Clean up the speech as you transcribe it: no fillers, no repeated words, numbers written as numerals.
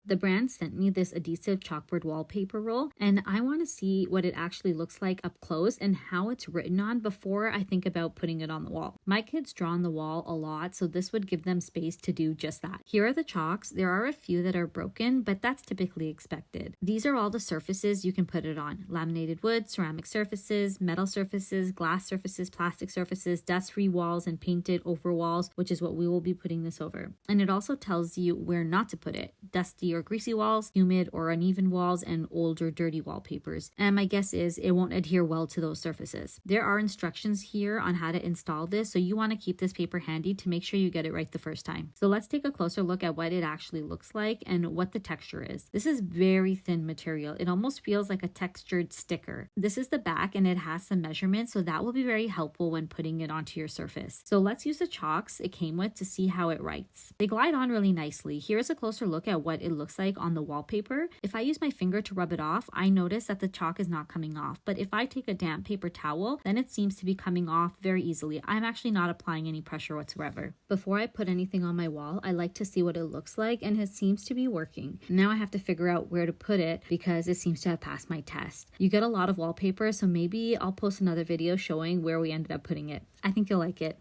The brand sent me this adhesive chalkboard wallpaper roll, and I want to see what it actually looks like up close and how it's written on before I think about putting it on the wall. My kids draw on the wall a lot, so this would give them space to do just that. Here are the chalks. There are a few that are broken, but that's typically expected. These are all the surfaces you can put it on: laminated wood, ceramic surfaces, metal surfaces, glass surfaces, plastic surfaces, dust-free walls, and painted over walls, which is what we will be putting this over. And it also tells you where not to put it: dusty or greasy walls, humid or uneven walls, and old or dirty wallpapers. And my guess is it won't adhere well to those surfaces. There are instructions here on how to install this, so you want to keep this paper handy to make sure you get it right the first time. So let's take a closer look at what it actually looks like and what the texture is. This is very thin material. It almost feels like a textured sticker. This is the back, and it has some measurements, so that will be very helpful when putting it onto your surface. So let's use the chalks it came with to see how it writes. They glide on really nicely. Here's a closer look at what it looks like on the wallpaper. If I use my finger to rub it off, I notice that the chalk is not coming off, but if I take a damp paper towel, then it seems to be coming off very easily. I'm actually not applying any pressure whatsoever. Before I put anything on my wall, I like to see what it looks like, and it seems to be working. Now I have to figure out where to put it because it seems to have passed my test. You get a lot of wallpaper, so maybe I'll post another video showing where we ended up putting it. I think you'll like it.